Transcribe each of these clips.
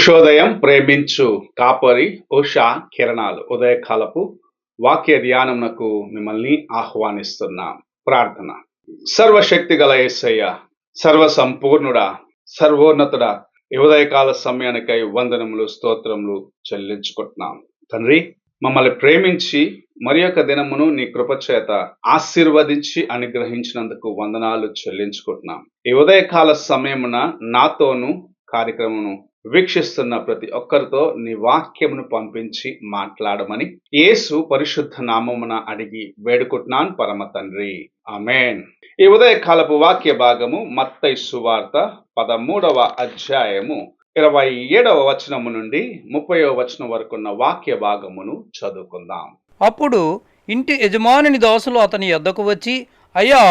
ఉషోదయం ప్రేమించు కాపరి ఉషా కిరణాలు ఉదయకాలపు వాక్య ధ్యానమునకు మిమ్మల్ని ఆహ్వానిస్తున్నాం. ప్రార్థన. సర్వశక్తి గల యేసయ్య, సర్వ సంపూర్ణుడా, సర్వోన్నతుడా, ఈ ఉదయకాల సమయానికై వందనములు స్తోత్రములు చెల్లించుకుంటున్నాం. తండ్రి, మమ్మల్ని ప్రేమించి మరి యొక్క దినమును నీ కృపచేత ఆశీర్వదించి అనుగ్రహించినందుకు వందనాలు చెల్లించుకుంటున్నాం. ఈ ఉదయకాల సమయమున నాతోను కార్యక్రమమును వీక్షిస్తున్న ప్రతి ఒక్కరితో నీ వాక్యమును పంపించి మాట్లాడమని యేసు పరిశుద్ధ నామమున అడిగి వేడుకుంటున్నాను పరమ తండ్రి, ఆమేన్. ఈ ఉదయకాలపు వాక్య భాగము మత్తయి సువార్త 13వ అధ్యాయము 27వ వచనము నుండి 30వ వచనం వరకు ఉన్న వాక్య భాగమును చదువుకుందాం. అప్పుడు ఇంటి యజమానుని దాసులు అతని యొద్దకు వచ్చి, అయ్యా,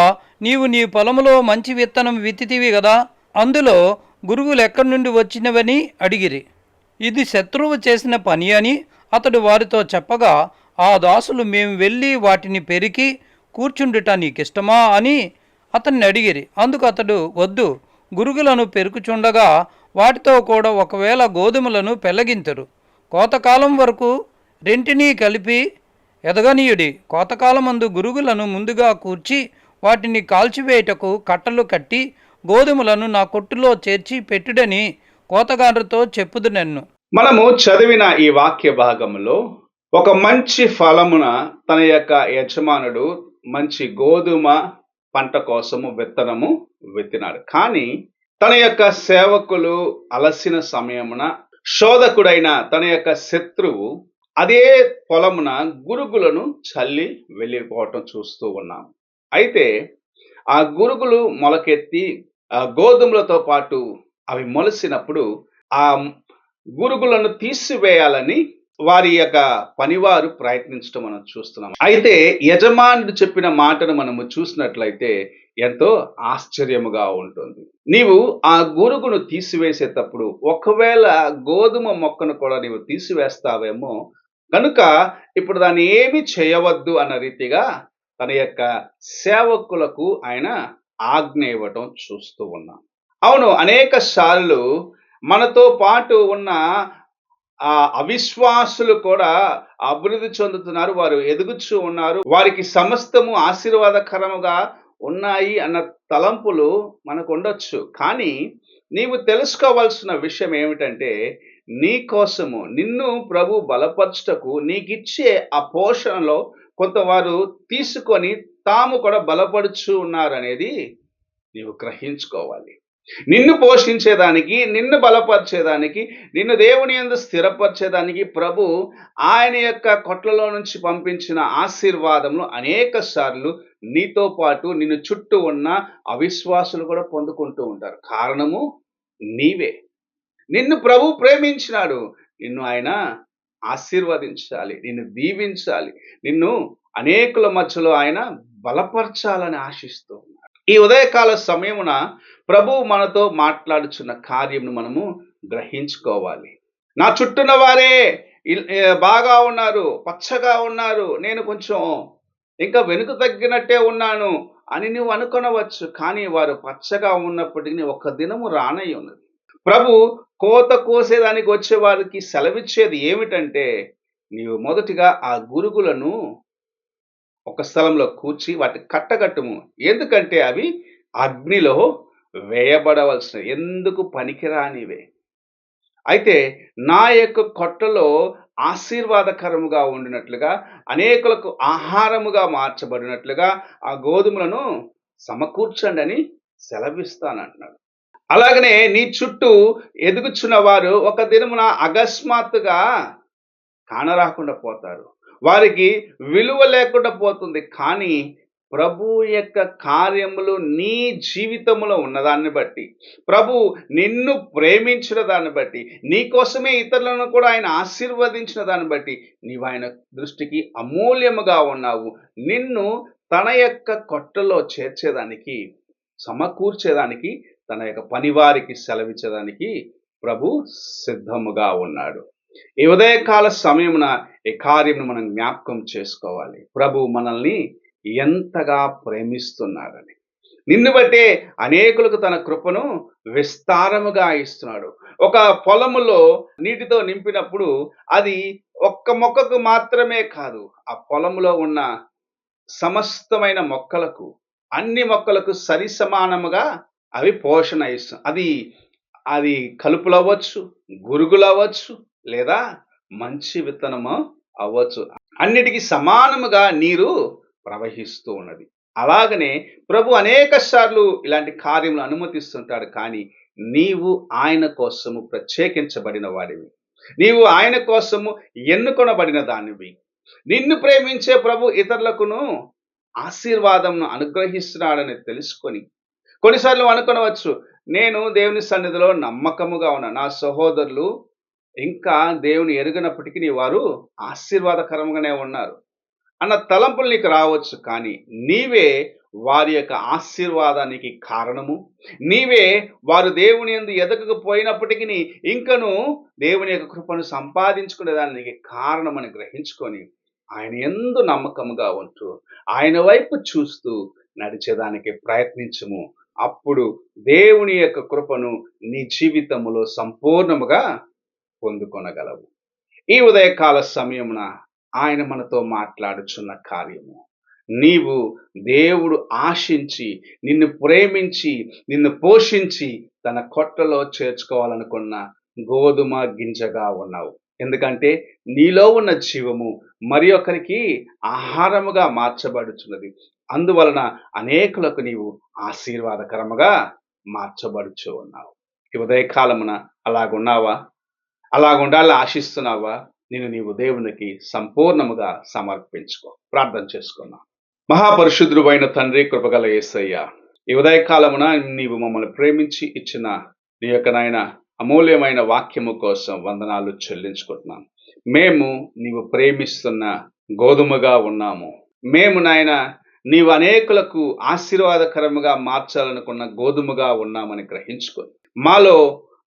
నీవు నీ పొలములో మంచి విత్తనం విత్తితివి గదా, అందులో గురుగులు ఎక్కడి నుండి వచ్చినవని అడిగిరి. ఇది శత్రువు చేసిన పని అని అతడు వారితో చెప్పగా, ఆ దాసులు, మేము వెళ్ళి వాటిని పెరికి కూర్చుండుట నీకిష్టమా అని అతన్ని అడిగిరి. అందుకు అతడు, వద్దు, గురుగులను పెరుకుచుండగా వాటితో కూడా ఒకవేళ గోధుమలను పెళ్లగింతురు. కోతకాలం వరకు రెంటినీ కలిపి ఎదగనీయుడి. కోతకాలమందు గురుగులను ముందుగా కూర్చి వాటిని కాల్చివేయుటకు కట్టలు కట్టి గోధుమలను నా కొట్టులో చేర్చి పెట్టుడని కోతగారుతో చెప్పుదునెన్ను. మనము చదివిన ఈ వాక్య భాగంలో ఒక మంచి ఫలమున తన యొక్క యజమానుడు మంచి గోధుమ పంట కోసము విత్తనము విత్తినాడు. కానీ తన యొక్క సేవకులు అలసిన సమయమున శోధకుడైన తన యొక్క శత్రువు అదే పొలమున గురుగులను చల్లి వెళ్ళిపోవటం చూస్తూ ఉన్నాం. అయితే ఆ గురుగులు మొలకెత్తి ఆ గోధుమలతో పాటు అవి మొలిసినప్పుడు ఆ గురుగులను తీసివేయాలని వారి యొక్క పనివారు ప్రయత్నించడం మనం చూస్తున్నాం. అయితే యజమానుడు చెప్పిన మాటను మనము చూసినట్లయితే ఎంతో ఆశ్చర్యముగా ఉంటుంది. నీవు ఆ గురుగును తీసివేసేటప్పుడు ఒకవేళ గోధుమ మొక్కను కూడా నీవు తీసివేస్తావేమో కనుక ఇప్పుడు దాన్ని ఏమి చేయవద్దు అన్న రీతిగా తన యొక్క సేవకులకు ఆయన ఆజ్ఞ ఇవ్వటం చూస్తూ ఉన్నాం. అవును, అనేక సార్లు మనతో పాటు ఉన్న అవిశ్వాసులు కూడా అభివృద్ధి చెందుతున్నారు, వారు ఎదుగుచూ ఉన్నారు, వారికి సమస్తము ఆశీర్వాదకరముగా ఉన్నాయి అన్న తలంపులు మనకు ఉండొచ్చు. కానీ నీవు తెలుసుకోవాల్సిన విషయం ఏమిటంటే, నీ కోసము నిన్ను ప్రభు బలపరచుటకు నీకిచ్చే ఆ పోషణలో కొంతవారు తీసుకొని తాము కూడా బలపడుచు ఉన్నారనేది నీవు గ్రహించుకోవాలి. నిన్ను పోషించేదానికి, నిన్ను బలపరిచేదానికి, నిన్ను దేవుని యందు స్థిరపరిచేదానికి ప్రభు ఆయన యొక్క కొట్లలో నుంచి పంపించిన ఆశీర్వాదములు అనేక సార్లు నీతో పాటు నిన్ను చుట్టూ ఉన్న అవిశ్వాసులు కూడా పొందుకుంటూ ఉంటారు. కారణము నీవే. నిన్ను ప్రభు ప్రేమించినాడు, నిన్ను ఆయన ఆశీర్వదించాలి, నిన్ను దీవించాలి, నిన్ను అనేకుల మధ్యలో ఆయన బలపరచాలని ఆశిస్తూ ఉన్నాడు. ఈ ఉదయకాల సమయమున ప్రభు మనతో మాట్లాడుచున్న కార్యమును మనము గ్రహించుకోవాలి. నా చుట్టూన్న వారే బాగా ఉన్నారు, పచ్చగా ఉన్నారు, నేను కొంచెం ఇంకా వెనుక తగ్గినట్టే ఉన్నాను అని నువ్వు అనుకొనవచ్చు. కానీ వారు పచ్చగా ఉన్నప్పటికీ ఒక దినము రానై ఉన్నది. ప్రభు కోత కోసేదానికి వచ్చే వారికి సెలవిచ్చేది ఏమిటంటే, నీవు మొదటిగా ఆ గురుగులను ఒక స్థలంలో కూర్చి వాటి కట్టగట్టుము. ఎందుకంటే అవి అగ్నిలో వేయబడవలసిన, ఎందుకు పనికిరానివే. అయితే నా యొక్క కొట్టలో ఆశీర్వాదకరముగా ఉండినట్లుగా, అనేకులకు ఆహారముగా మార్చబడినట్లుగా ఆ గోధుమలను సమకూర్చండి అని సెలవిస్తానంటున్నాడు. అలాగనే నీ చుట్టూ ఎదుగుచున్న వారు ఒక దినమున అకస్మాత్తుగా కానరాకుండా పోతారు, వారికి విలువ లేకుండా పోతుంది. కానీ ప్రభు యొక్క కార్యములు నీ జీవితంలో ఉన్నదాన్ని బట్టి, ప్రభు నిన్ను ప్రేమించిన దాన్ని బట్టి, నీ కోసమే ఇతరులను కూడా ఆయన ఆశీర్వదించిన దాన్ని బట్టి నీవు ఆయన దృష్టికి అమూల్యముగా ఉన్నావు. నిన్ను తన యొక్క కొట్టలో చేర్చేదానికి, సమకూర్చేదానికి, తన యొక్క పనివారికి సెలవిచ్చేదానికి ప్రభు సిద్ధముగా ఉన్నాడు. ఈ ఉదయకాల సమయమున ఈ కార్యమును మనం జ్ఞాపకం చేసుకోవాలి. ప్రభు మనల్ని ఎంతగా ప్రేమిస్తున్నాడని. నిన్ను బట్టే అనేకులకు తన కృపను విస్తారముగా ఇస్తున్నాడు. ఒక పొలములో నీటితో నింపినప్పుడు అది ఒక్క మొక్కకు మాత్రమే కాదు, ఆ పొలములో ఉన్న సమస్తమైన మొక్కలకు, అన్ని మొక్కలకు సరి సమానముగా అవి పోషణ ఇస్తాయి. అది అది కలుపులవ్వచ్చు, గురుగులవ్వచ్చు, లేదా మంచి విత్తనము అవ్వచ్చు. అన్నిటికి సమానముగా నీరు ప్రవహిస్తూ ఉన్నది. అలాగనే ప్రభు అనేక సార్లు ఇలాంటి కార్యములు అనుమతిస్తుంటాడు. కానీ నీవు ఆయన కోసము ప్రత్యేకించబడిన వాడివి. నీవు ఆయన కోసము ఎన్నుకొనబడిన దానివి. నిన్ను ప్రేమించే ప్రభు ఇతరులకును ఆశీర్వాదంను అనుగ్రహిస్తున్నాడని తెలుసుకొని, కొన్నిసార్లు అనుకొనవచ్చు, నేను దేవుని సన్నిధిలో నమ్మకముగా ఉన్నా, నా సహోదరులు ఇంకా దేవుని ఎరుగనప్పటికీ వారు ఆశీర్వాదకరంగానే ఉన్నారు అన్న తలంపులు నీకు రావచ్చు. కానీ నీవే వారి యొక్క ఆశీర్వాదానికి కారణము. నీవే వారు దేవుని యందు ఎదగకపోయినప్పటికీ ఇంకను దేవుని యొక్క కృపను సంపాదించుకునే దానికి కారణమని గ్రహించుకొని ఆయన యందు నమ్మకముగా ఉంటూ ఆయన వైపు చూస్తూ నడిచేదానికి ప్రయత్నించుము. అప్పుడు దేవుని యొక్క కృపను నీ జీవితములో సంపూర్ణముగా పొందుకొనగలవు. ఈ ఉదయకాల సమయమున ఆయన మనతో మాట్లాడుచున్న కార్యము, నీవు దేవుడు ఆశించి, నిన్ను ప్రేమించి, నిన్ను పోషించి తన కొట్టలో చేర్చుకోవాలనుకున్న గోధుమ గింజగా ఉన్నావు. ఎందుకంటే నీలో ఉన్న జీవము మరి ఒకరికి ఆహారముగా మార్చబడుచున్నది. అందువలన అనేకులకు నీవు ఆశీర్వాదకరముగా మార్చబడుచు ఉన్నావు. ఈ ఉదయకాలమున అలాగున్నావా? అలాగుండాలని ఆశిస్తున్నావా? నీవు దేవునికి సంపూర్ణముగా సమర్పించుకో. ప్రార్థన చేసుకున్నాం. మహాపరిశుద్ధుడు అయిన తండ్రి, కృపగల యేసయ్య, ఈ ఉదయకాలమున నీవు మమ్మల్ని ప్రేమించి ఇచ్చిన నీ యొక్క నాయన అమూల్యమైన వాక్యము కోసం వందనాలు చెల్లించుకుంటున్నాను. మేము నీవు ప్రేమిస్తున్న గోధుమగా ఉన్నాము. మేము నాయన నీవు అనేకులకు ఆశీర్వాదకరముగా మార్చాలనుకున్న గోధుమగా ఉన్నామని గ్రహించుకొని, మాలో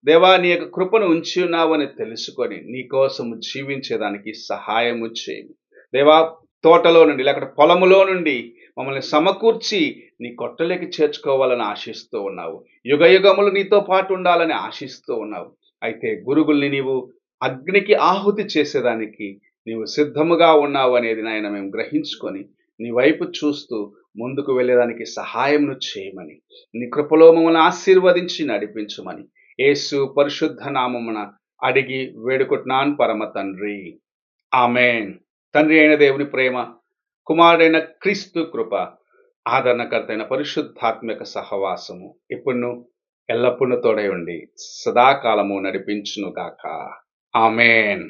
దేవా నీ యొక్క కృపను ఉంచి ఉన్నావని తెలుసుకొని నీ కోసం జీవించేదానికి సహాయము చేయి. దేవా, తోటలో నుండి లేకపోతే పొలములో నుండి మమ్మల్ని సమకూర్చి నీ కొట్టలోకి చేర్చుకోవాలని ఆశిస్తూ ఉన్నావు. యుగ యుగములు నీతో పాటు ఉండాలని ఆశిస్తూ ఉన్నావు. అయితే గురుగుల్ని నీవు అగ్నికి ఆహుతి చేసేదానికి నీవు సిద్ధముగా ఉన్నావు అనేది నాయన మేము గ్రహించుకొని నీ వైపు చూస్తూ ముందుకు వెళ్ళేదానికి సహాయమును చేయమని, నీ కృపలో మమ్మల్ని ఆశీర్వదించి నడిపించమని యేసు పరిశుద్ధ నామమున అడిగి వేడుకుంటున్నాను పరమ తండ్రి. ఆమేన్. తండ్రి అయిన దేవుని ప్రేమ, కుమారుడైన క్రీస్తు కృప, ఆదరణకర్త అయిన పరిశుద్ధాత్మక సహవాసము ఇప్పుడును ఎల్లప్పుడూ తోడై ఉండి సదాకాలము నడిపించును గాక. ఆమేన్.